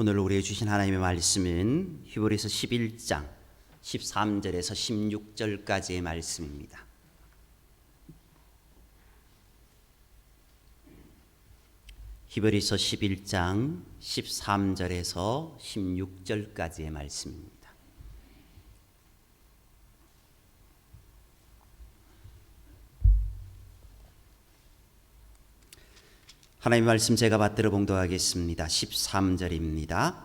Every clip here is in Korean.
오늘 우리에게 주신 하나님의 말씀은 히브리서 11장 13절에서 16절까지의 말씀입니다. 히브리서 11장 13절에서 16절까지의 말씀입니다. 하나님의 말씀 제가 받들어 봉독하겠습니다. 13절입니다.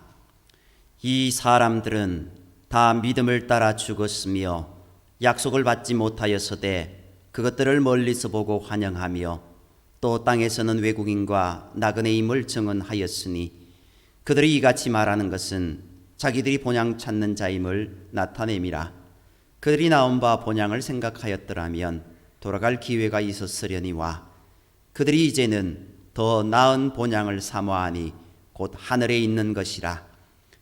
이 사람들은 다 믿음을 따라 죽었으며 약속을 받지 못하였으되 그것들을 멀리서 보고 환영하며 또 땅에서는 외국인과 나그네임을 증언하였으니 그들이 이같이 말하는 것은 자기들이 본향 찾는 자임을 나타냄이라. 그들이 나온 바 본향을 생각하였더라면 돌아갈 기회가 있었으려니와 그들이 이제는 더 나은 본향을 사모하니 곧 하늘에 있는 것이라.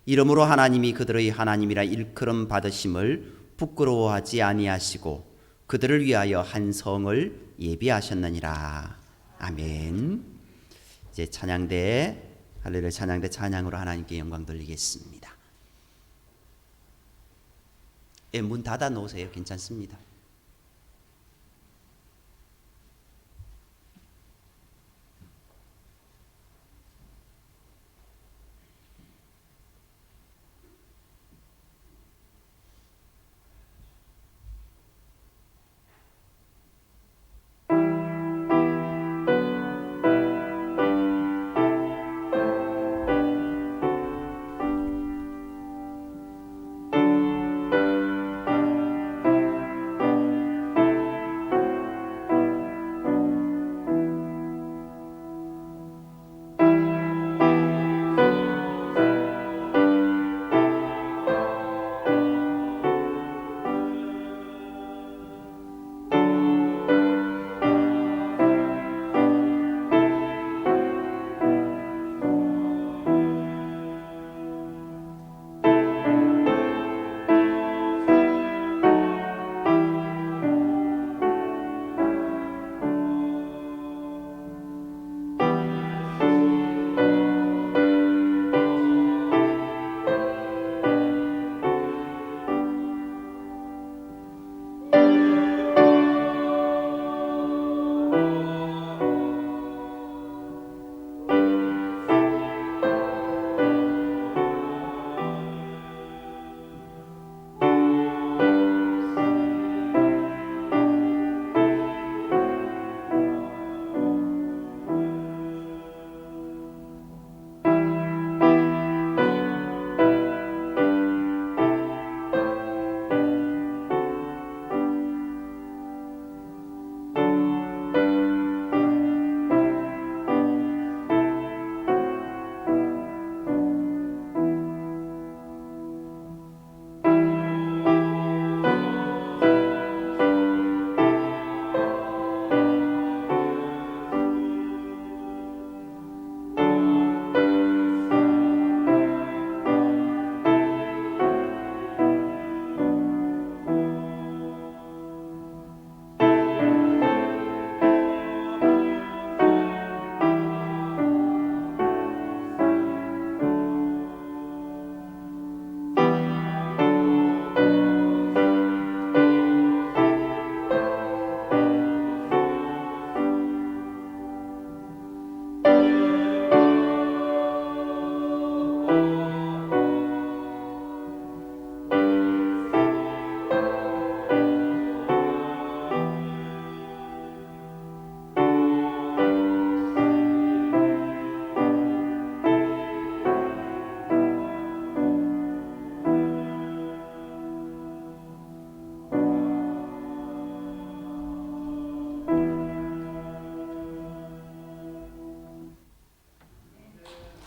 이러므로 하나님이 그들의 하나님이라 일컬음 받으심을 부끄러워하지 아니하시고 그들을 위하여 한 성을 예비하셨느니라. 아멘. 이제 찬양대 할렐루야 찬양대 찬양으로 하나님께 영광 돌리겠습니다. 문 닫아 놓으세요. 괜찮습니다.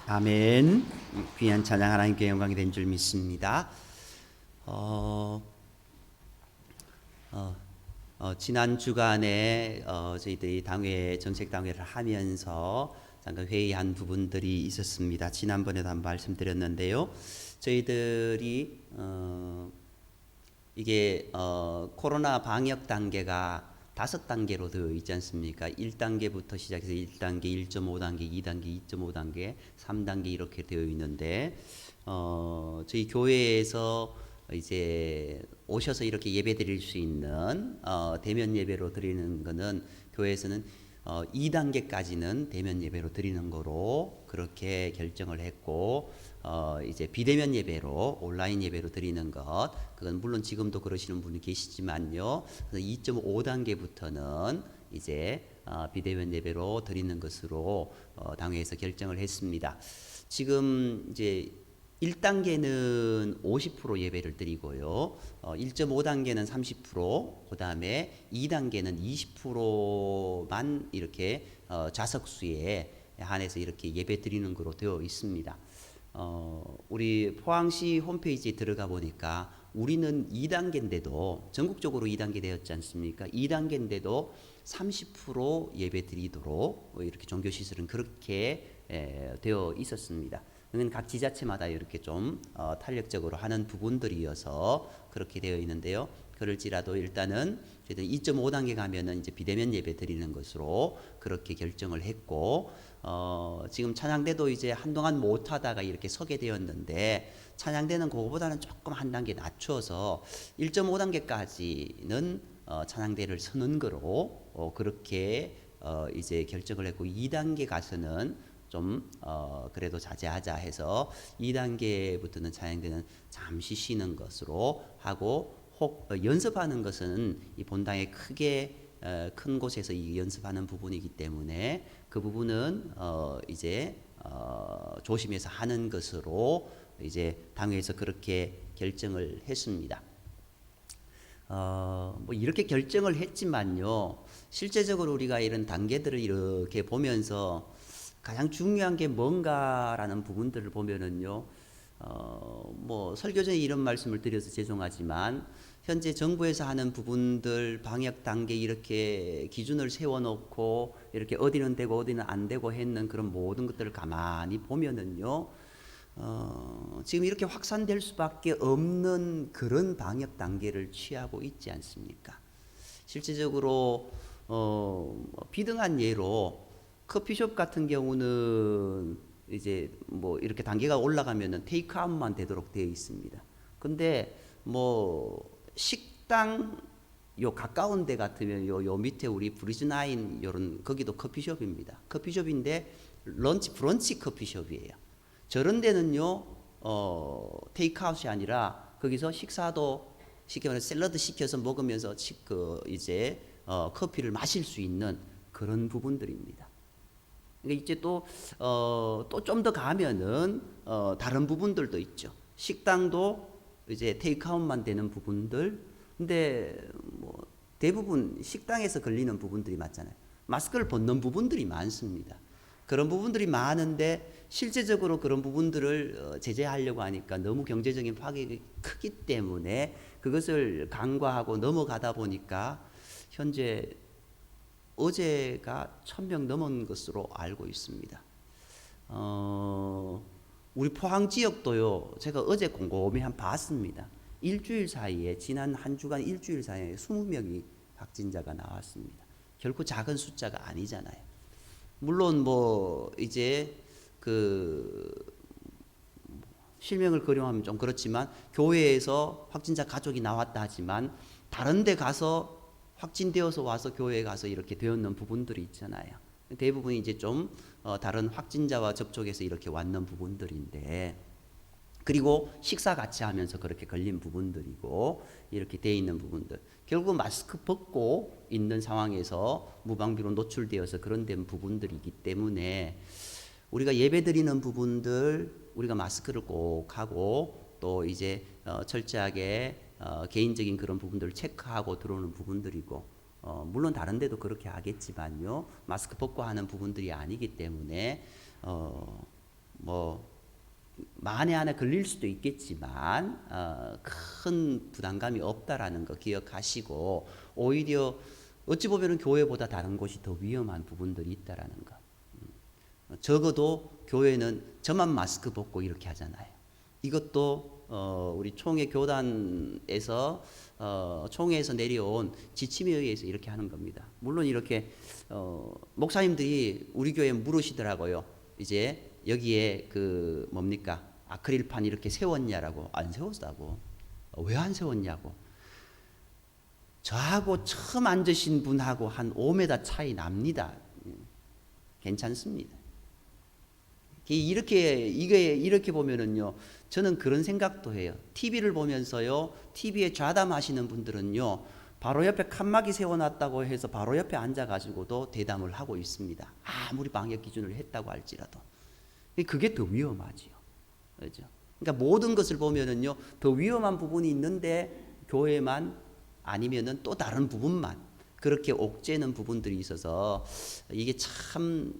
아멘. 귀한 찬양 하나님께 영광이 된 줄 믿습니다. 지난 주간에 저희들이 당회 정책 당회를 하면서 잠깐 회의한 부분들이 있었습니다. 지난번에도 한번 말씀드렸는데요. 저희들이 이게 코로나 방역 단계가 5단계로 되어 있지 않습니까? 1단계부터 시작해서 1단계, 1.5단계, 2단계, 2.5단계, 3단계 이렇게 되어 있는데 저희 교회에서 이제 오셔서 이렇게 예배 드릴 수 있는 대면 예배로 드리는 거는 교회에서는 2단계까지는 대면 예배로 드리는 거로 그렇게 결정을 했고 이제 비대면 예배로 온라인 예배로 드리는 것 그건 물론 지금도 그러시는 분이 계시지만요. 2.5단계부터는 이제 비대면 예배로 드리는 것으로 당회에서 결정을 했습니다. 지금 이제 1단계는 50% 예배를 드리고요. 1.5단계는 30%, 그 다음에 2단계는 20%만 이렇게 좌석수에 한해서 이렇게 예배 드리는 거로 되어 있습니다. 우리 포항시 홈페이지에 들어가 보니까 우리는 2단계인데도 전국적으로 2단계 되었지 않습니까? 2단계인데도 30% 예배 드리도록 이렇게 종교시설은 그렇게 되어 있었습니다. 그건 각 지자체마다 이렇게 좀 탄력적으로 하는 부분들이어서 그렇게 되어 있는데요. 그럴지라도 일단은 저희들 2.5단계 가면은 이제 비대면 예배 드리는 것으로 그렇게 결정을 했고 지금 찬양대도 이제 한동안 못 하다가 이렇게 서게 되었는데 찬양대는 그거보다는 조금 한 단계 낮춰서 1.5단계까지는 찬양대를 서는 거로 그렇게 이제 결정을 했고 2단계 가서는 좀 그래도 자제하자 해서 2단계부터는 찬양대는 잠시 쉬는 것으로 하고 혹 연습하는 것은 이 본당에 크게 큰 곳에서 이 연습하는 부분이기 때문에 그 부분은 이제 조심해서 하는 것으로 이제 당회에서 그렇게 결정을 했습니다. 뭐 이렇게 결정을 했지만요. 실제적으로 우리가 이런 단계들을 이렇게 보면서 가장 중요한 게 뭔가라는 부분들을 보면은요. 뭐 설교 전에 이런 말씀을 드려서 죄송하지만 현재 정부에서 하는 부분들 방역 단계 이렇게 기준을 세워놓고 이렇게 어디는 되고 어디는 안 되고 했는 그런 모든 것들을 가만히 보면은요. 지금 이렇게 확산될 수밖에 없는 그런 방역 단계를 취하고 있지 않습니까? 실질적으로 비등한 예로 커피숍 같은 경우는 이제 뭐 이렇게 단계가 올라가면은 테이크아웃만 되도록 되어 있습니다. 근데 뭐 식당 요 가까운 데 같으면 요 밑에 우리 브리즈나인 요런 거기도 커피숍입니다. 커피숍인데 런치 브런치 커피숍이에요. 저런 데는요 테이크아웃이 아니라 거기서 식사도 쉽게 말해서 샐러드 시켜서 먹으면서 이제 커피를 마실 수 있는 그런 부분들입니다. 이제 또 좀 더 가면은 다른 부분들도 있죠. 식당도 이제 테이크아웃만 되는 부분들. 근데 뭐 대부분 식당에서 걸리는 부분들이 많잖아요. 마스크를 벗는 부분들이 많습니다. 그런 부분들이 많은데 실제적으로 그런 부분들을 제재하려고 하니까 너무 경제적인 파괴가 크기 때문에 그것을 간과하고 넘어가다 보니까 현재 어제가 1000명 넘은 것으로 알고 있습니다. 우리 포항 지역도요. 제가 어제 곰곰이 한 봤습니다. 일주일 사이에 지난 한 주간 일주일 사이에 20명이 확진자가 나왔습니다. 결코 작은 숫자가 아니잖아요. 물론 뭐 이제 그 실명을 거론하면 좀 그렇지만 교회에서 확진자 가족이 나왔다 하지만 다른 데 가서 확진되어서 와서 교회에 가서 이렇게 되었는 부분들이 있잖아요. 대부분 이제 좀 다른 확진자와 접촉해서 이렇게 왔는 부분들인데 그리고 식사 같이 하면서 그렇게 걸린 부분들이고 이렇게 돼 있는 부분들 결국 마스크 벗고 있는 상황에서 무방비로 노출되어서 그런 된 부분들이기 때문에 우리가 예배드리는 부분들 우리가 마스크를 꼭 하고 또 이제 철저하게 개인적인 그런 부분들을 체크하고 들어오는 부분들이고 물론 다른 데도 그렇게 하겠지만요. 마스크 벗고 하는 부분들이 아니기 때문에 뭐 만에 하나 걸릴 수도 있겠지만 큰 부담감이 없다라는 거 기억하시고 오히려 어찌 보면은 교회보다 다른 곳이 더 위험한 부분들이 있다라는 거. 적어도 교회는 저만 마스크 벗고 이렇게 하잖아요. 이것도 우리 총회 교단에서 총회에서 내려온 지침에 의해서 이렇게 하는 겁니다. 물론 이렇게 목사님들이 우리 교회에 물으시더라고요. 이제 여기에 그 뭡니까? 아크릴판 이렇게 세웠냐라고. 안 세웠다고. 왜 안 세웠냐고. 저하고 처음 앉으신 분하고 한 5m 차이 납니다. 괜찮습니다. 이렇게 보면은요, 저는 그런 생각도 해요. TV를 보면서요, TV에 좌담하시는 분들은요, 바로 옆에 칸막이 세워놨다고 해서 바로 옆에 앉아가지고도 대담을 하고 있습니다. 아무리 방역 기준을 했다고 할지라도. 그게 더 위험하지요. 그렇죠? 그러니까 모든 것을 보면은요, 더 위험한 부분이 있는데 교회만 아니면은 또 다른 부분만 그렇게 옥죄는 부분들이 있어서 이게 참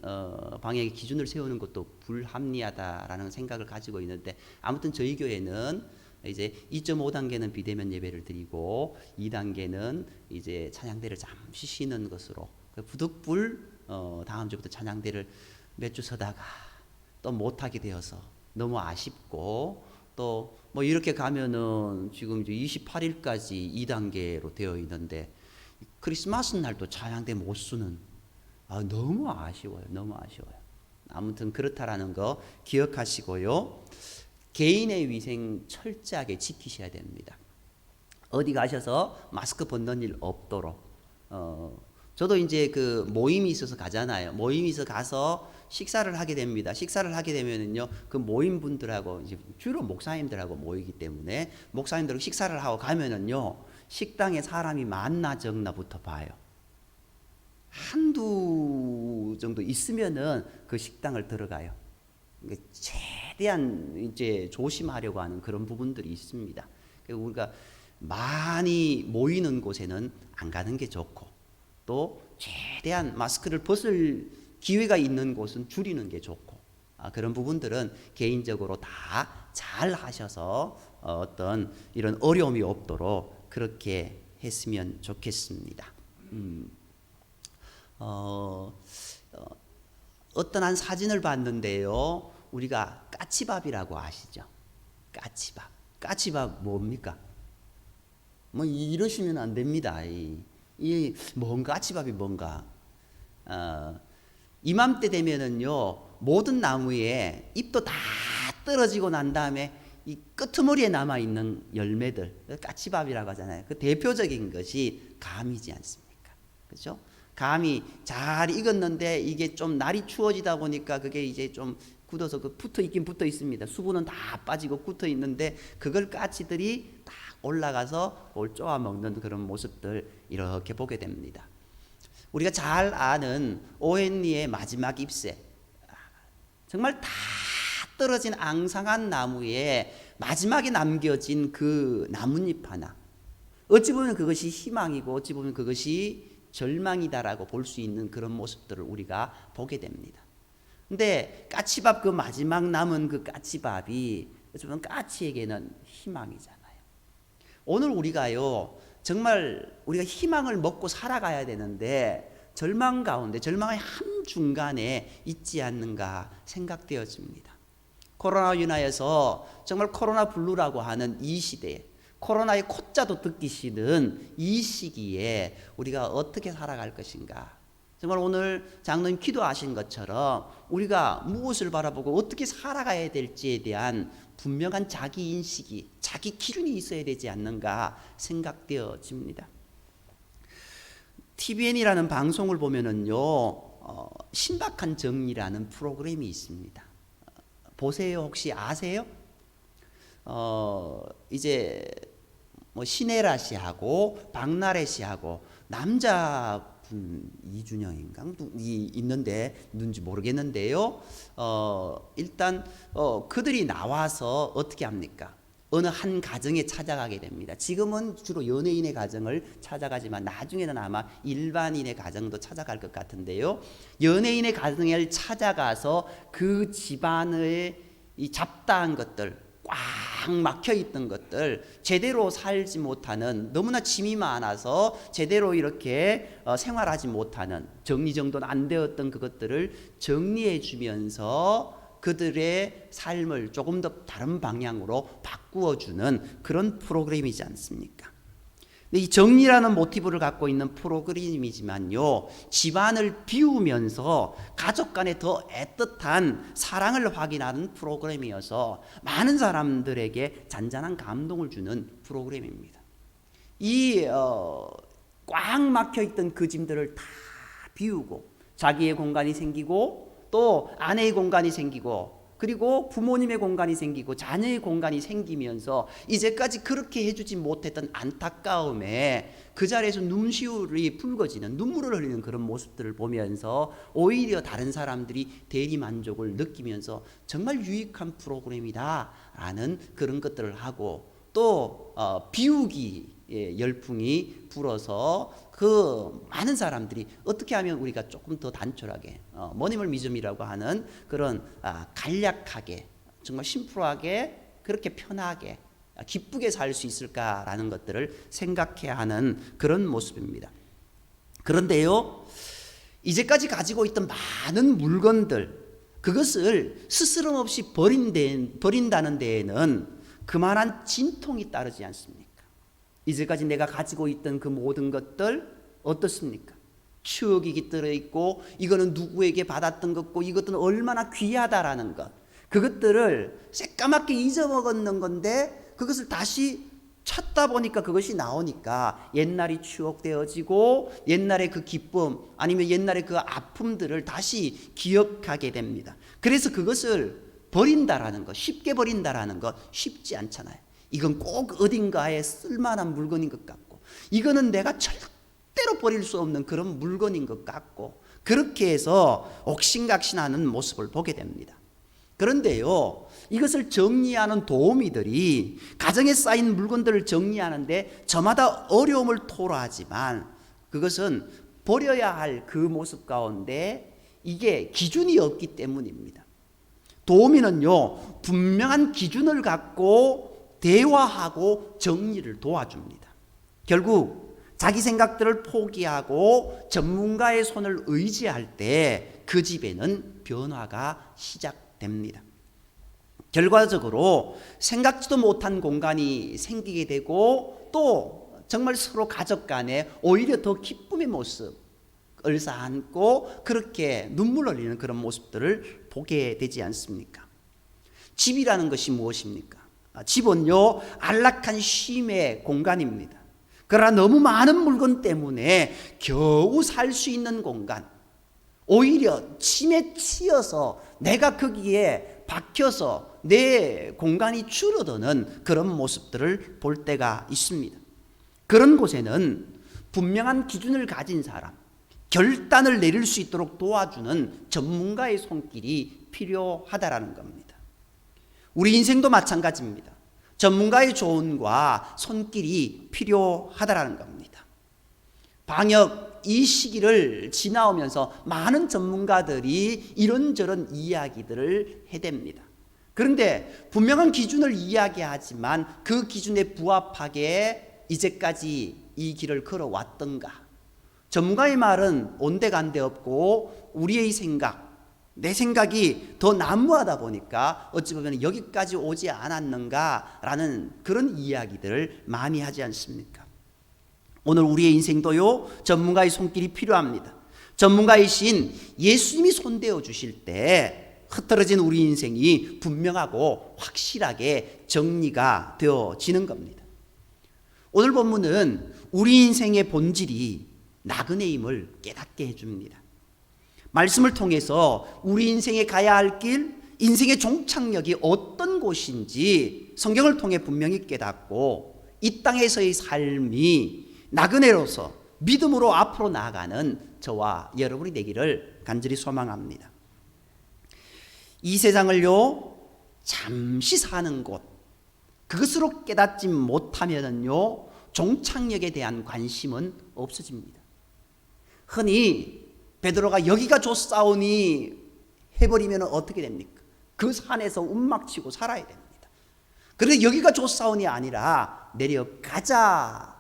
방역의 기준을 세우는 것도 불합리하다라는 생각을 가지고 있는데, 아무튼 저희 교회는 이제 2.5단계는 비대면 예배를 드리고 2단계는 이제 찬양대를 잠시 쉬는 것으로, 부득불 다음 주부터 찬양대를 몇 주 서다가 또 못하게 되어서 너무 아쉽고, 또 뭐 이렇게 가면은 지금 이제 28일까지 2단계로 되어 있는데 크리스마스 날도 찬양대 못 쓰는, 너무 아쉬워요. 너무 아쉬워요. 아무튼 그렇다라는 거 기억하시고요. 개인의 위생 철저하게 지키셔야 됩니다. 어디 가셔서 마스크 벗는 일 없도록. 저도 이제 그 모임이 있어서 가잖아요. 모임이 있어서 가서 식사를 하게 됩니다. 식사를 하게 되면은요, 그 모임 분들하고 이제 주로 목사님들하고 모이기 때문에 목사님들하고 식사를 하고 가면은요, 식당에 사람이 많나 적나부터 봐요. 한두 정도 있으면은 그 식당을 들어가요. 최대한 이제 조심하려고 하는 그런 부분들이 있습니다. 우리가 많이 모이는 곳에는 안 가는 게 좋고, 또 최대한 마스크를 벗을 기회가 있는 곳은 줄이는 게 좋고, 그런 부분들은 개인적으로 다 잘 하셔서 어떤 이런 어려움이 없도록 그렇게 했으면 좋겠습니다. 어떤 한 사진을 봤는데요, 우리가 까치밥이라고 아시죠? 까치밥 뭡니까? 뭐 이러시면 안 됩니다. 뭔가 까치밥이 뭔가. 이맘때 되면은요, 모든 나무에 잎도 다 떨어지고 난 다음에 이 끄트머리에 남아 있는 열매들, 까치밥이라고 하잖아요. 그 대표적인 것이 감이지 않습니까? 그렇죠? 감이 잘 익었는데 이게 좀 날이 추워지다 보니까 그게 이제 좀 굳어서 붙어 있긴 붙어 있습니다. 수분은 다 빠지고 굳어 있는데 그걸 까치들이 딱 올라가서 그걸 쪼아 먹는 그런 모습들 이렇게 보게 됩니다. 우리가 잘 아는 오헨리의 마지막 잎새, 정말 다 떨어진 앙상한 나무에 마지막에 남겨진 그 나뭇잎 하나, 어찌 보면 그것이 희망이고 어찌 보면 그것이 절망이다라고 볼 수 있는 그런 모습들을 우리가 보게 됩니다. 근데 까치밥, 그 마지막 남은 그 까치밥이 어찌 보면 까치에게는 희망이잖아요. 오늘 우리가요, 정말 우리가 희망을 먹고 살아가야 되는데 절망 가운데, 절망의 한중간에 있지 않는가 생각되어집니다. 코로나로 인하여서 정말 코로나 블루라고 하는 이 시대에, 코로나의 코자도 듣기 싫은 이 시기에 우리가 어떻게 살아갈 것인가. 정말 오늘 장로님 기도하신 것처럼 우리가 무엇을 바라보고 어떻게 살아가야 될지에 대한 분명한 자기 인식이, 자기 기준이 있어야 되지 않는가 생각되어집니다. TVN이라는 방송을 보면은요, 신박한 정리라는 프로그램이 있습니다. 보세요. 혹시 아세요? 이제 뭐 신혜라 씨하고 박나래 씨하고 남자분 이준영인가 있는데 누군지 모르겠는데요. 일단 그들이 나와서 어떻게 합니까? 어느 한 가정에 찾아가게 됩니다. 지금은 주로 연예인의 가정을 찾아가지만 나중에는 아마 일반인의 가정도 찾아갈 것 같은데요. 연예인의 가정을 찾아가서 그 집안의 이 잡다한 것들, 꽉 막혀 있던 것들, 제대로 살지 못하는, 너무나 짐이 많아서 제대로 이렇게 생활하지 못하는, 정리정돈 안 되었던 그것들을 정리해 주면서 그들의 삶을 조금 더 다른 방향으로 바꾸어주는 그런 프로그램이지 않습니까? 이 정리라는 모티브를 갖고 있는 프로그램이지만요, 집안을 비우면서 가족 간에 더 애틋한 사랑을 확인하는 프로그램이어서 많은 사람들에게 잔잔한 감동을 주는 프로그램입니다. 이 꽉 막혀있던 그 짐들을 다 비우고 자기의 공간이 생기고 또 아내의 공간이 생기고 그리고 부모님의 공간이 생기고 자녀의 공간이 생기면서 이제까지 그렇게 해주지 못했던 안타까움에 그 자리에서 눈시울이 붉어지는, 눈물을 흘리는 그런 모습들을 보면서 오히려 다른 사람들이 대리만족을 느끼면서 정말 유익한 프로그램이다라는 그런 것들을 하고 또 비우기 열풍이 불어서 그 많은 사람들이 어떻게 하면 우리가 조금 더 단촐하게 머니멀미즘이라고 하는 그런 간략하게 정말 심플하게 그렇게 편하게 기쁘게 살 수 있을까라는 것들을 생각해야 하는 그런 모습입니다. 그런데요, 이제까지 가지고 있던 많은 물건들, 그것을 스스럼 없이 버린다는 데에는 그만한 진통이 따르지 않습니까? 이제까지 내가 가지고 있던 그 모든 것들 어떻습니까? 추억이 깃들어 있고 이거는 누구에게 받았던 것고 이것들은 얼마나 귀하다라는 것, 그것들을 새까맣게 잊어먹었는 건데 그것을 다시 찾다 보니까 그것이 나오니까 옛날이 추억되어지고 옛날의 그 기쁨 아니면 옛날의 그 아픔들을 다시 기억하게 됩니다. 그래서 그것을 버린다라는 것, 쉽게 버린다라는 것 쉽지 않잖아요. 이건 꼭 어딘가에 쓸만한 물건인 것 같고 이거는 내가 절대로 버릴 수 없는 그런 물건인 것 같고 그렇게 해서 옥신각신하는 모습을 보게 됩니다. 그런데요, 이것을 정리하는 도우미들이 가정에 쌓인 물건들을 정리하는데 저마다 어려움을 토로하지만 그것은 버려야 할 그 모습 가운데 이게 기준이 없기 때문입니다. 도우미는요, 분명한 기준을 갖고 대화하고 정리를 도와줍니다. 결국 자기 생각들을 포기하고 전문가의 손을 의지할 때 그 집에는 변화가 시작됩니다. 결과적으로 생각지도 못한 공간이 생기게 되고 또 정말 서로 가족 간에 오히려 더 기쁨의 모습 을사안고 그렇게 눈물 흘리는 그런 모습들을 보게 되지 않습니까? 집이라는 것이 무엇입니까? 집은요, 안락한 쉼의 공간입니다. 그러나 너무 많은 물건 때문에 겨우 살 수 있는 공간, 오히려 침에 치여서 내가 거기에 박혀서 내 공간이 줄어드는 그런 모습들을 볼 때가 있습니다. 그런 곳에는 분명한 기준을 가진 사람, 결단을 내릴 수 있도록 도와주는 전문가의 손길이 필요하다라는 겁니다. 우리 인생도 마찬가지입니다. 전문가의 조언과 손길이 필요하다라는 겁니다. 방역 이 시기를 지나오면서 많은 전문가들이 이런저런 이야기들을 해댑니다. 그런데 분명한 기준을 이야기하지만 그 기준에 부합하게 이제까지 이 길을 걸어왔던가? 전문가의 말은 온데간데 없고 우리의 생각, 내 생각이 더 난무하다 보니까 어찌 보면 여기까지 오지 않았는가라는 그런 이야기들을 많이 하지 않습니까? 오늘 우리의 인생도요, 전문가의 손길이 필요합니다. 전문가이신 예수님이 손대어 주실 때 흐트러진 우리 인생이 분명하고 확실하게 정리가 되어지는 겁니다. 오늘 본문은 우리 인생의 본질이 나그네임을 깨닫게 해줍니다. 말씀을 통해서 우리 인생에 가야 할 길, 인생의 종착역이 어떤 곳인지 성경을 통해 분명히 깨닫고 이 땅에서의 삶이 나그네로서 믿음으로 앞으로 나아가는 저와 여러분이 되기를 간절히 소망합니다. 이 세상을요, 잠시 사는 곳, 그것으로 깨닫지 못하면요, 종착역에 대한 관심은 없어집니다. 흔히 베드로가 여기가 좋사오니 해버리면 어떻게 됩니까? 그 산에서 움막치고 살아야 됩니다. 그런데 여기가 좋사오니 아니라 내려가자라고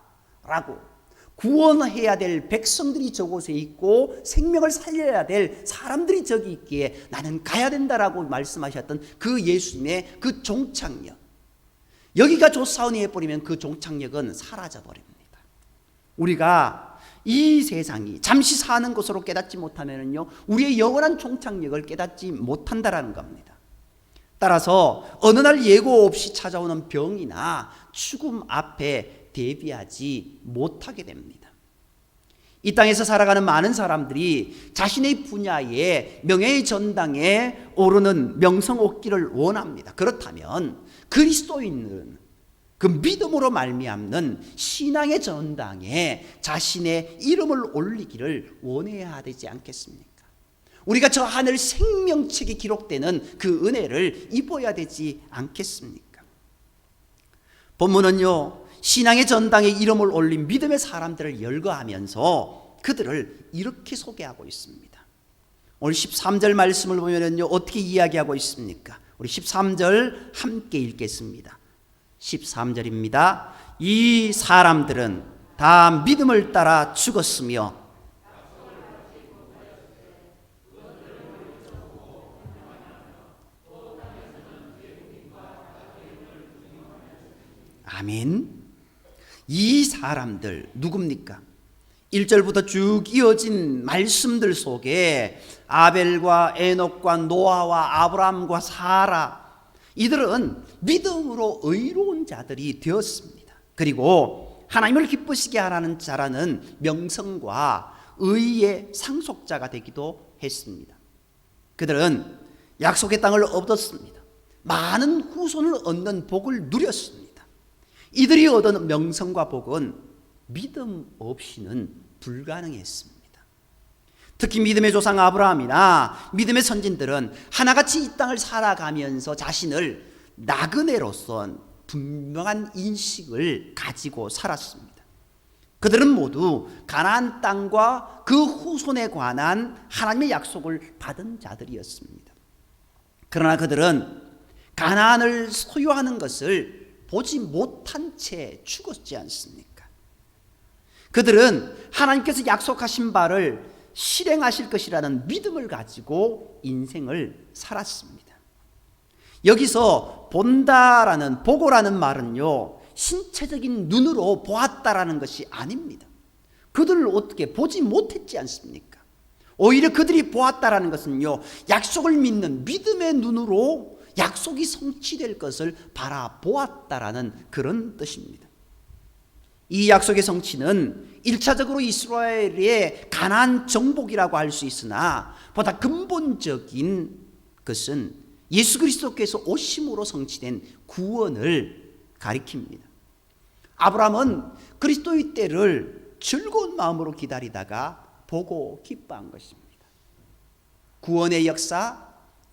구원해야 될 백성들이 저곳에 있고 생명을 살려야 될 사람들이 저기 있기에 나는 가야 된다라고 말씀하셨던 그 예수님의 그 종착역, 여기가 조사원이 해버리면 그 종착역은 사라져버립니다. 우리가 이 세상이 잠시 사는 것으로 깨닫지 못하면요, 우리의 영원한 종착역을 깨닫지 못한다라는 겁니다. 따라서 어느 날 예고 없이 찾아오는 병이나 죽음 앞에 대비하지 못하게 됩니다. 이 땅에서 살아가는 많은 사람들이 자신의 분야의 명예의 전당에 오르는 명성 얻기를 원합니다. 그렇다면 그리스도인은 그 믿음으로 말미암는 신앙의 전당에 자신의 이름을 올리기를 원해야 되지 않겠습니까? 우리가 저 하늘 생명책에 기록되는 그 은혜를 입어야 되지 않겠습니까? 본문은요, 신앙의 전당에 이름을 올린 믿음의 사람들을 열거하면서 그들을 이렇게 소개하고 있습니다. 오늘 13절 말씀을 보면요, 어떻게 이야기하고 있습니까? 우리 13절 함께 읽겠습니다. 13절입니다. 이 사람들은 다 믿음을 따라 죽었으며 아멘. 이 사람들 누굽니까? 1절부터 쭉 이어진 말씀들 속에 아벨과 에녹과 노아와 아브라함과 사라, 이들은 믿음으로 의로운 자들이 되었습니다. 그리고 하나님을 기쁘시게 하라는 자라는 명성과 의의 상속자가 되기도 했습니다. 그들은 약속의 땅을 얻었습니다. 많은 후손을 얻는 복을 누렸습니다. 이들이 얻은 명성과 복은 믿음 없이는 불가능했습니다. 특히 믿음의 조상 아브라함이나 믿음의 선진들은 하나같이 이 땅을 살아가면서 자신을 나그네로서 분명한 인식을 가지고 살았습니다. 그들은 모두 가나안 땅과 그 후손에 관한 하나님의 약속을 받은 자들이었습니다. 그러나 그들은 가나안을 소유하는 것을 보지 못한 채 죽었지 않습니까? 그들은 하나님께서 약속하신 바를 실행하실 것이라는 믿음을 가지고 인생을 살았습니다. 여기서 본다라는, 보고라는 말은요, 신체적인 눈으로 보았다라는 것이 아닙니다. 그들을 어떻게 보지 못했지 않습니까? 오히려 그들이 보았다라는 것은요, 약속을 믿는 믿음의 눈으로 약속이 성취될 것을 바라보았다라는 그런 뜻입니다. 이 약속의 성취는 1차적으로 이스라엘의 가나안 정복이라고 할 수 있으나 보다 근본적인 것은 예수 그리스도께서 오심으로 성취된 구원을 가리킵니다. 아브라함은 그리스도의 때를 즐거운 마음으로 기다리다가 보고 기뻐한 것입니다. 구원의 역사,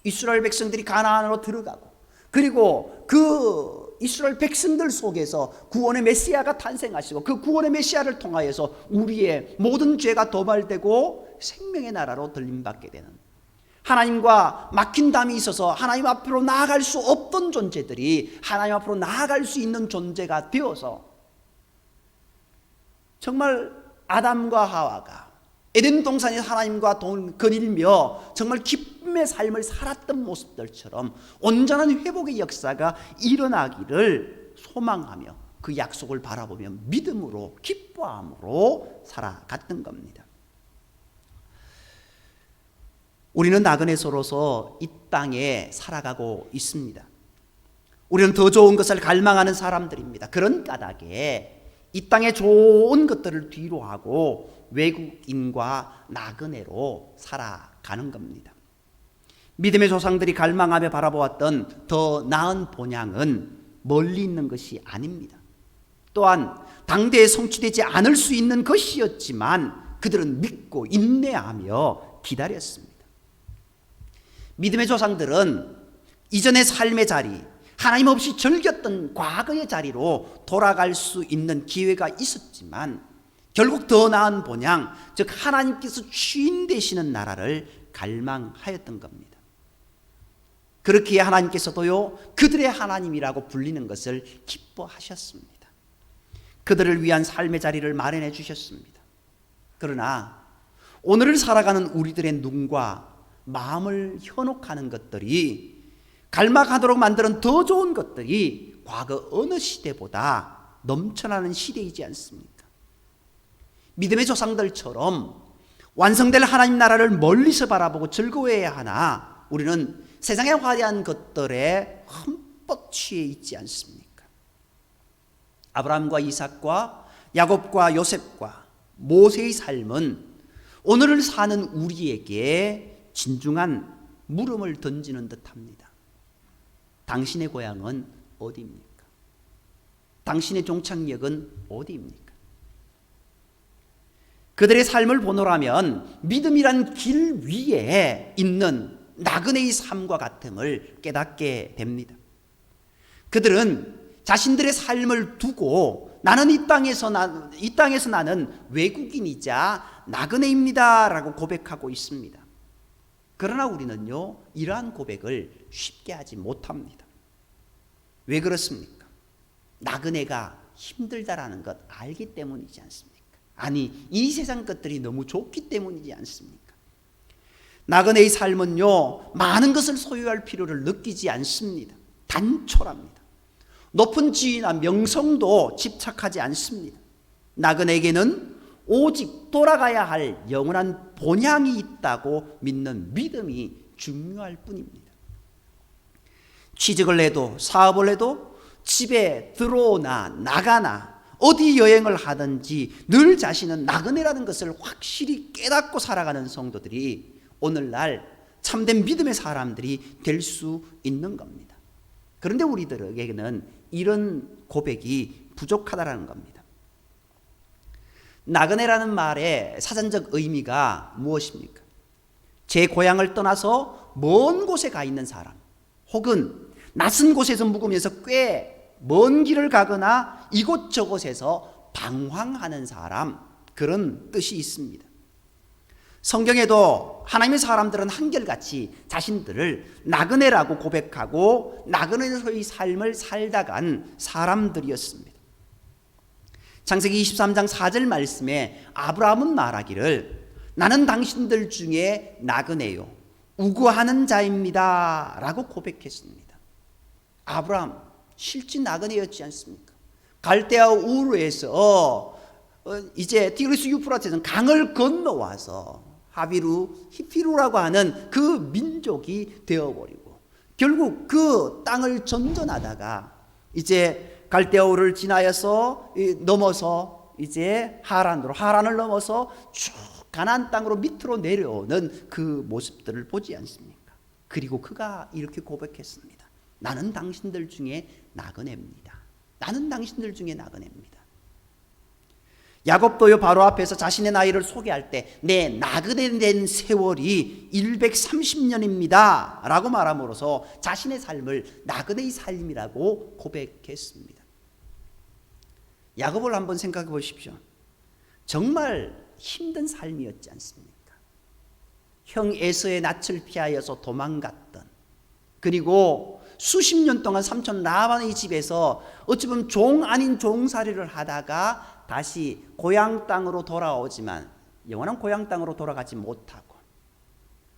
이스라엘 백성들이 가나안으로 들어가고, 그리고 그 이스라엘 백성들 속에서 구원의 메시아가 탄생하시고 그 구원의 메시아를 통하여서 우리의 모든 죄가 도말되고 생명의 나라로 들림받게 되는, 하나님과 막힌 담이 있어서 하나님 앞으로 나아갈 수 없던 존재들이 하나님 앞으로 나아갈 수 있는 존재가 되어서 정말 아담과 하와가 에덴 동산에서 하나님과 거닐며 정말 기쁨의 삶을 살았던 모습들처럼 온전한 회복의 역사가 일어나기를 소망하며 그 약속을 바라보며 믿음으로 기뻐함으로 살아갔던 겁니다. 우리는 나그네서로서 이 땅에 살아가고 있습니다. 우리는 더 좋은 것을 갈망하는 사람들입니다. 그런 까닭에 이 땅의 좋은 것들을 뒤로하고 외국인과 나그네로 살아가는 겁니다. 믿음의 조상들이 갈망하며 바라보았던 더 나은 본향은 멀리 있는 것이 아닙니다. 또한 당대에 성취되지 않을 수 있는 것이었지만 그들은 믿고 인내하며 기다렸습니다. 믿음의 조상들은 이전의 삶의 자리, 하나님 없이 즐겼던 과거의 자리로 돌아갈 수 있는 기회가 있었지만 결국 더 나은 본향, 즉 하나님께서 주인 되시는 나라를 갈망하였던 겁니다. 그렇기에 하나님께서도요, 그들의 하나님이라고 불리는 것을 기뻐하셨습니다. 그들을 위한 삶의 자리를 마련해 주셨습니다. 그러나 오늘을 살아가는 우리들의 눈과 마음을 현혹하는 것들이, 갈망하도록 만드는 더 좋은 것들이 과거 어느 시대보다 넘쳐나는 시대이지 않습니까? 믿음의 조상들처럼 완성될 하나님 나라를 멀리서 바라보고 즐거워해야 하나 우리는 세상의 화려한 것들에 흠뻑 취해 있지 않습니까? 아브라함과 이삭과 야곱과 요셉과 모세의 삶은 오늘을 사는 우리에게 진중한 물음을 던지는 듯합니다. 당신의 고향은 어디입니까? 당신의 종착역은 어디입니까? 그들의 삶을 보노라면 믿음이란 길 위에 있는 나그네의 삶과 같음을 깨닫게 됩니다. 그들은 자신들의 삶을 두고 나는 이 땅에서 나는 외국인이자 나그네입니다 라고 고백하고 있습니다. 그러나 우리는요, 이러한 고백을 쉽게 하지 못합니다. 왜 그렇습니까? 나그네가 힘들다라는 것 알기 때문이지 않습니까? 아니, 이 세상 것들이 너무 좋기 때문이지 않습니까? 나그네의 삶은요, 많은 것을 소유할 필요를 느끼지 않습니다. 단촐합니다. 높은 지위나 명성도 집착하지 않습니다. 나그네에게는 오직 돌아가야 할 영원한 본향이 있다고 믿는 믿음이 중요할 뿐입니다. 취직을 해도 사업을 해도 집에 들어오나 나가나 어디 여행을 하든지 늘 자신은 나그네라는 것을 확실히 깨닫고 살아가는 성도들이 오늘날 참된 믿음의 사람들이 될 수 있는 겁니다. 그런데 우리들에게는 이런 고백이 부족하다는 겁니다. 나그네라는 말의 사전적 의미가 무엇입니까? 제 고향을 떠나서 먼 곳에 가 있는 사람, 혹은 낯선 곳에서 묵으면서 꽤 먼 길을 가거나 이곳저곳에서 방황하는 사람, 그런 뜻이 있습니다. 성경에도 하나님의 사람들은 한결같이 자신들을 나그네라고 고백하고 나그네로의 삶을 살다간 사람들이었습니다. 창세기 23장 4절 말씀에 아브라함은 말하기를 나는 당신들 중에 나그네요 우구하는 자입니다 라고 고백했습니다. 아브라함 실제 나그네였지 않습니까? 갈대아 우르에서 이제 티그리스 유프라테는 강을 건너와서 하비루 히피루라고 하는 그 민족이 되어버리고 결국 그 땅을 전전하다가 이제 갈대아 우르를 지나서 넘어서 이제 하란을 넘어서 쭉 가나안 땅으로 밑으로 내려오는 그 모습들을 보지 않습니까? 그리고 그가 이렇게 고백했습니다. 나는 당신들 중에 나그네입니다. 나는 당신들 중에 나그네입니다. 야곱도요 바로 앞에서 자신의 나이를 소개할 때 내 나그네 된 세월이 130년입니다 라고 말함으로써 자신의 삶을 나그네의 삶이라고 고백했습니다. 야곱을 한번 생각해 보십시오. 정말 힘든 삶이었지 않습니까? 형 에서의 낯을 피하여서 도망갔던, 그리고 수십 년 동안 삼촌 라반의 집에서 어찌 보면 종 아닌 종살이를 하다가 다시 고향 땅으로 돌아오지만 영원한 고향 땅으로 돌아가지 못하고,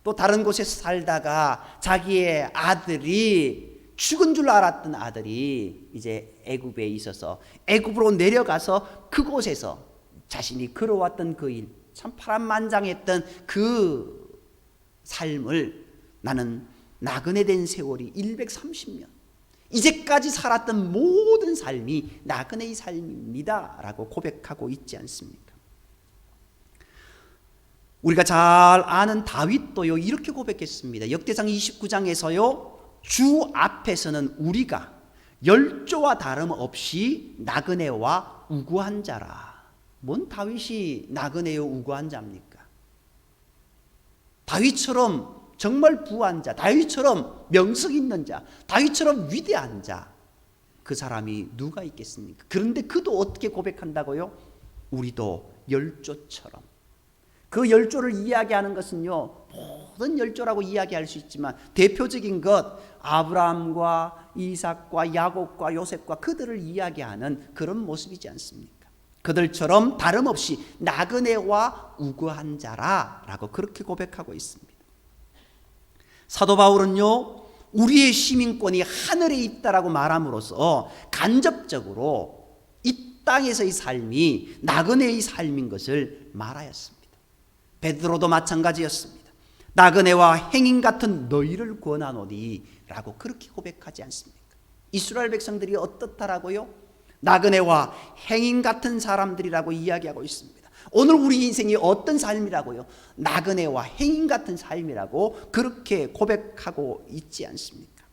또 다른 곳에서 살다가 자기의 아들이 죽은 줄 알았던 아들이 이제 애굽에 있어서 애굽으로 내려가서 그곳에서 자신이 걸어왔던 그 일, 참 파란만장했던 그 삶을 나는 나그네 된 세월이 130년, 이제까지 살았던 모든 삶이 나그네의 삶입니다 라고 고백하고 있지 않습니까? 우리가 잘 아는 다윗도요 이렇게 고백했습니다. 역대상 29장에서요 주 앞에서는 우리가 열조와 다름없이 나그네와 우구한 자라. 뭔 다윗이 나그네요 우구한 자입니까? 다윗처럼 정말 부한 자, 다윗처럼 명성 있는 자, 다윗처럼 위대한 자, 그 사람이 누가 있겠습니까? 그런데 그도 어떻게 고백한다고요? 우리도 열조처럼. 그 열조를 이야기하는 것은요 모든 열조라고 이야기할 수 있지만 대표적인 것, 아브라함과 이삭과 야곱과 요셉과 그들을 이야기하는 그런 모습이지 않습니까? 그들처럼 다름없이 나그네와 우거한 자라라고 그렇게 고백하고 있습니다. 사도 바울은요, 우리의 시민권이 하늘에 있다라고 말함으로써 간접적으로 이 땅에서의 삶이 나그네의 삶인 것을 말하였습니다. 베드로도 마찬가지였습니다. 나그네와 행인 같은 너희를 권하노니 라고 그렇게 고백하지 않습니까? 이스라엘 백성들이 어떻다라고요? 나그네와 행인 같은 사람들이라고 이야기하고 있습니다. 오늘 우리 인생이 어떤 삶이라고요? 나그네와 행인 같은 삶이라고 그렇게 고백하고 있지 않습니까?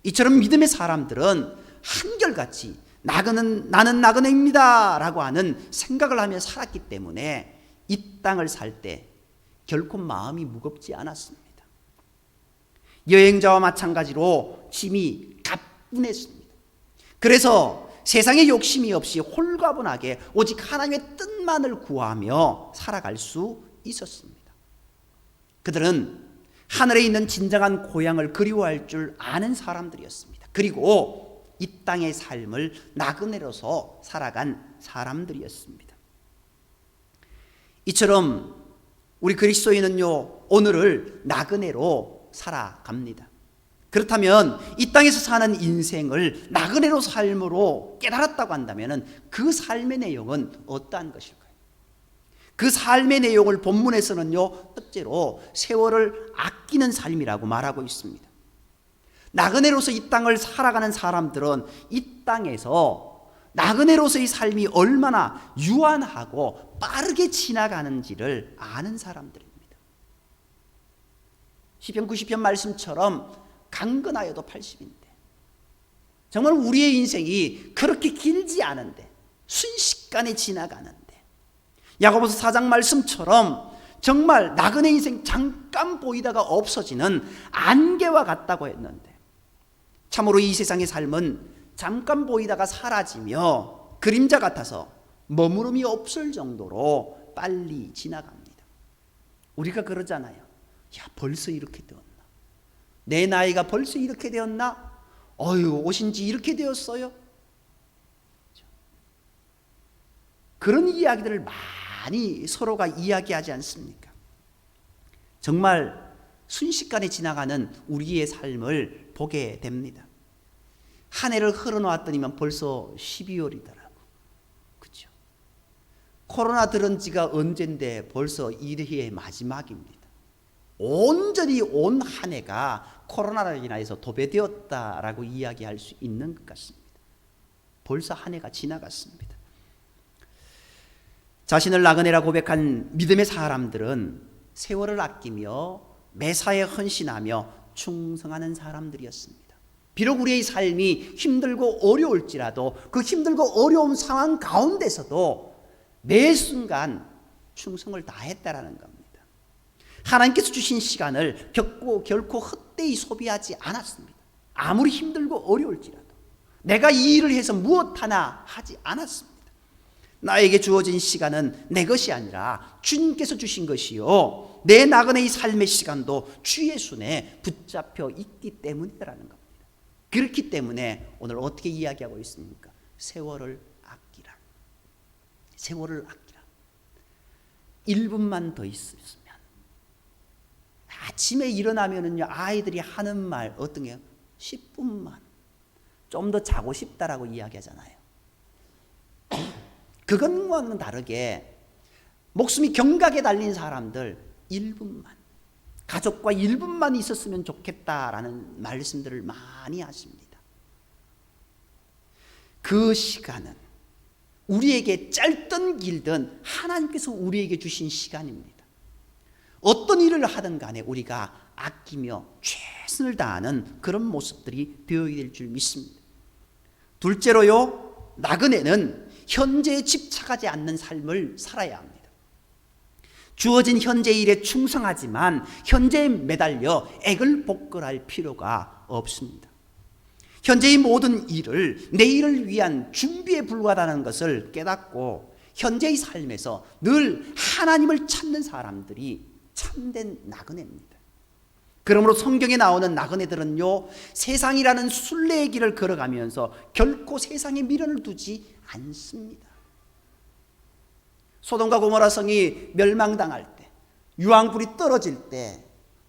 이처럼 믿음의 사람들은 한결같이 나는 나그네입니다 라고 하는 생각을 하며 살았기 때문에 이 땅을 살 때 결코 마음이 무겁지 않았습니다. 여행자와 마찬가지로 짐이 가뿐했습니다. 그래서 세상에 욕심이 없이 홀가분하게 오직 하나님의 뜻만을 구하며 살아갈 수 있었습니다. 그들은 하늘에 있는 진정한 고향을 그리워할 줄 아는 사람들이었습니다. 그리고 이 땅의 삶을 나그네로서 살아간 사람들이었습니다. 이처럼 우리 그리스도인은요, 오늘을 나그네로 살아갑니다. 그렇다면 이 땅에서 사는 인생을 나그네로 삶으로 깨달았다고 한다면 그 삶의 내용은 어떠한 것일까요? 그 삶의 내용을 본문에서는요, 첫째로 세월을 아끼는 삶이라고 말하고 있습니다. 나그네로서 이 땅을 살아가는 사람들은 이 땅에서 나그네로서의 삶이 얼마나 유한하고 빠르게 지나가는지를 아는 사람들입니다. 시편 90편 말씀처럼 강건하여도 80인데 정말 우리의 인생이 그렇게 길지 않은데 순식간에 지나가는데 야고보서 4장 말씀처럼 정말 나그네 인생 잠깐 보이다가 없어지는 안개와 같다고 했는데 참으로 이 세상의 삶은 잠깐 보이다가 사라지며 그림자 같아서 머무름이 없을 정도로 빨리 지나갑니다. 우리가 그러잖아요. 야, 벌써 이렇게 되었나? 내 나이가 벌써 이렇게 되었나? 오신 지 이렇게 되었어요? 그런 이야기들을 많이 서로가 이야기하지 않습니까? 정말 순식간에 지나가는 우리의 삶을 보게 됩니다. 한 해를 흘러놓았더니만 벌써 12월이더라고. 그렇죠? 코로나 들은 지가 언젠데 벌써 1회의 마지막입니다. 온전히 온 한 해가 코로나로 인해서 도배되었다라고 이야기할 수 있는 것 같습니다. 벌써 한 해가 지나갔습니다. 자신을 나그네라 고백한 믿음의 사람들은 세월을 아끼며 매사에 헌신하며 충성하는 사람들이었습니다. 비록 우리의 삶이 힘들고 어려울지라도 그 힘들고 어려운 상황 가운데서도 매 순간 충성을 다했다라는 겁니다. 하나님께서 주신 시간을 결코 헛되이 소비하지 않았습니다. 아무리 힘들고 어려울지라도 내가 이 일을 해서 무엇 하나 하지 않았습니다. 나에게 주어진 시간은 내 것이 아니라 주님께서 주신 것이요 내 나그네의 삶의 시간도 주의 손에 붙잡혀 있기 때문이라는 겁니다. 그렇기 때문에 오늘 어떻게 이야기하고 있습니까? 세월을 아끼라. 세월을 아끼라. 1분만 더 있으면 아침에 일어나면은요 아이들이 하는 말 어떤 게요? 10분만 좀 더 자고 싶다라고 이야기하잖아요. 그것과는 다르게 목숨이 경각에 달린 사람들 1분만 가족과 1분만 있었으면 좋겠다라는 말씀들을 많이 하십니다. 그 시간은 우리에게 짧든 길든 하나님께서 우리에게 주신 시간입니다. 어떤 일을 하든 간에 우리가 아끼며 최선을 다하는 그런 모습들이 되어야 될 줄 믿습니다. 둘째로요, 나그네는 현재에 집착하지 않는 삶을 살아야 합니다. 주어진 현재 일에 충성하지만 현재에 매달려 액을 복걸할 필요가 없습니다. 현재의 모든 일을 내일을 위한 준비에 불과하다는 것을 깨닫고 현재의 삶에서 늘 하나님을 찾는 사람들이 참된 나그네입니다. 그러므로 성경에 나오는 나그네들은요 세상이라는 순례의 길을 걸어가면서 결코 세상에 미련을 두지 않습니다. 소돔과 고모라 성이 멸망당할 때, 유황불이 떨어질 때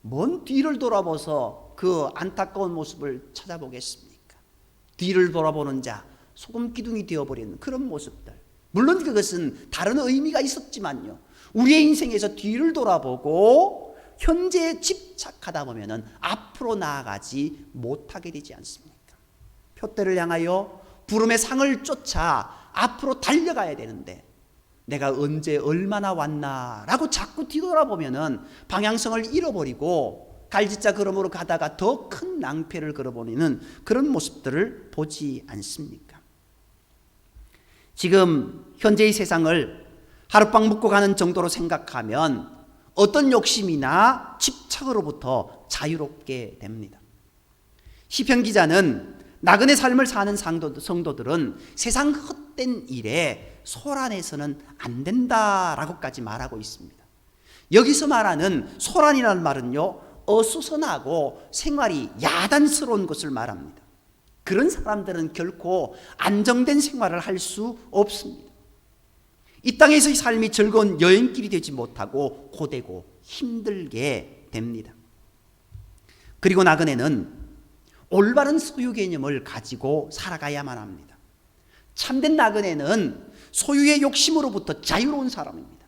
먼 뒤를 돌아보서 그 안타까운 모습을 찾아보겠습니까? 뒤를 돌아보는 자, 소금 기둥이 되어버리는 그런 모습들. 물론 그것은 다른 의미가 있었지만요, 우리의 인생에서 뒤를 돌아보고 현재에 집착하다 보면 앞으로 나아가지 못하게 되지 않습니까? 표대를 향하여 부름의 상을 쫓아 앞으로 달려가야 되는데 내가 언제 얼마나 왔나라고 자꾸 뒤돌아보면 방향성을 잃어버리고 갈짓자 걸음으로 가다가 더 큰 낭패를 걸어버리는 그런 모습들을 보지 않습니까? 지금 현재의 세상을 하룻밤 묵고 가는 정도로 생각하면 어떤 욕심이나 집착으로부터 자유롭게 됩니다. 시편 기자는 나그네 삶을 사는 성도들은 세상 헛된 일에 소란해서는 안 된다라고까지 말하고 있습니다. 여기서 말하는 소란이라는 말은요, 어수선하고 생활이 야단스러운 것을 말합니다. 그런 사람들은 결코 안정된 생활을 할 수 없습니다. 이 땅에서의 삶이 즐거운 여행길이 되지 못하고 고되고 힘들게 됩니다. 그리고 나그네는 올바른 소유 개념을 가지고 살아가야만 합니다. 참된 나그네는 소유의 욕심으로부터 자유로운 사람입니다.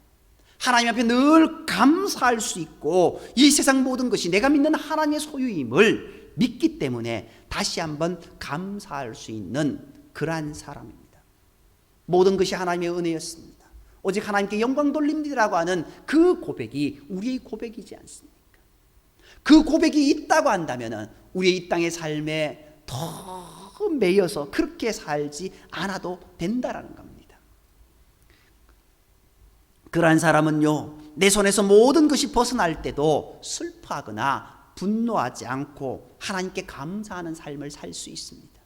하나님 앞에 늘 감사할 수 있고 이 세상 모든 것이 내가 믿는 하나님의 소유임을 믿기 때문에 다시 한번 감사할 수 있는 그러한 사람입니다. 모든 것이 하나님의 은혜였습니다. 오직 하나님께 영광 돌립니다라고 하는 그 고백이 우리의 고백이지 않습니까? 그 고백이 있다고 한다면 우리의 이 땅의 삶에 더 매여서 그렇게 살지 않아도 된다라는 겁니다. 그러한 사람은요, 내 손에서 모든 것이 벗어날 때도 슬퍼하거나 분노하지 않고 하나님께 감사하는 삶을 살 수 있습니다.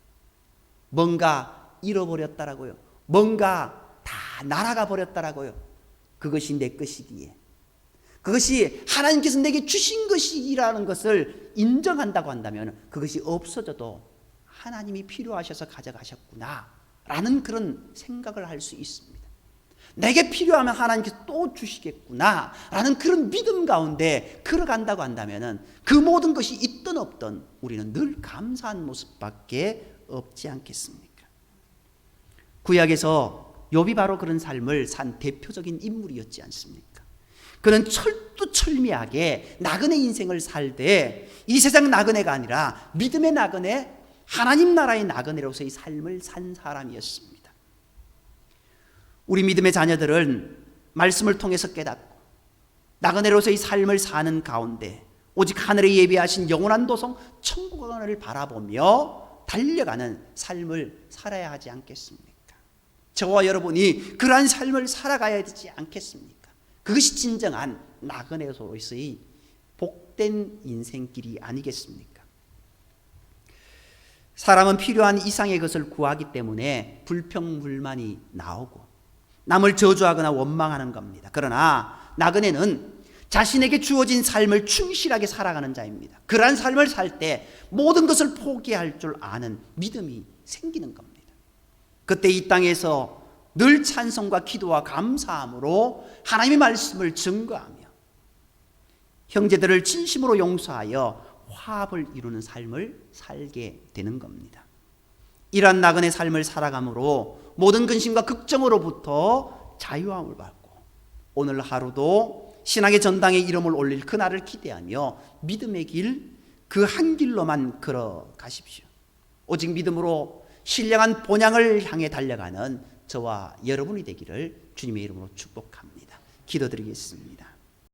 뭔가 잃어버렸다라고요, 뭔가 다 날아가 버렸다라고요, 그것이 내 것이기에, 그것이 하나님께서 내게 주신 것이라는 것을 인정한다고 한다면 그것이 없어져도 하나님이 필요하셔서 가져가셨구나 라는 그런 생각을 할 수 있습니다. 내게 필요하면 하나님께서 또 주시겠구나 라는 그런 믿음 가운데 걸어간다고 한다면 그 모든 것이 있든 없든 우리는 늘 감사한 모습밖에 없지 않겠습니까? 구약에서 욥이 바로 그런 삶을 산 대표적인 인물이었지 않습니까? 그는 철두철미하게 나그네 인생을 살되 이 세상 나그네가 아니라 믿음의 나그네, 하나님 나라의 나그네로서의 삶을 산 사람이었습니다. 우리 믿음의 자녀들은 말씀을 통해서 깨닫고 나그네로서의 삶을 사는 가운데 오직 하늘에 예비하신 영원한 도성 천국을 바라보며 달려가는 삶을 살아야 하지 않겠습니까? 저와 여러분이 그러한 삶을 살아가야 되지 않겠습니까? 그것이 진정한 나그네로서의 복된 인생길이 아니겠습니까? 사람은 필요한 이상의 것을 구하기 때문에 불평불만이 나오고 남을 저주하거나 원망하는 겁니다. 그러나 나그네는 자신에게 주어진 삶을 충실하게 살아가는 자입니다. 그러한 삶을 살 때 모든 것을 포기할 줄 아는 믿음이 생기는 겁니다. 그때 이 땅에서 늘 찬송과 기도와 감사함으로 하나님의 말씀을 증거하며 형제들을 진심으로 용서하여 화합을 이루는 삶을 살게 되는 겁니다. 이러한 나그네 삶을 살아감으로 모든 근심과 걱정으로부터 자유함을 받고 오늘 하루도 신앙의 전당에 이름을 올릴 그날을 기대하며 믿음의 길, 그 한 길로만 걸어가십시오. 오직 믿음으로 신령한 본향을 향해 달려가는 저와 여러분이 되기를 주님의 이름으로 축복합니다. 기도드리겠습니다.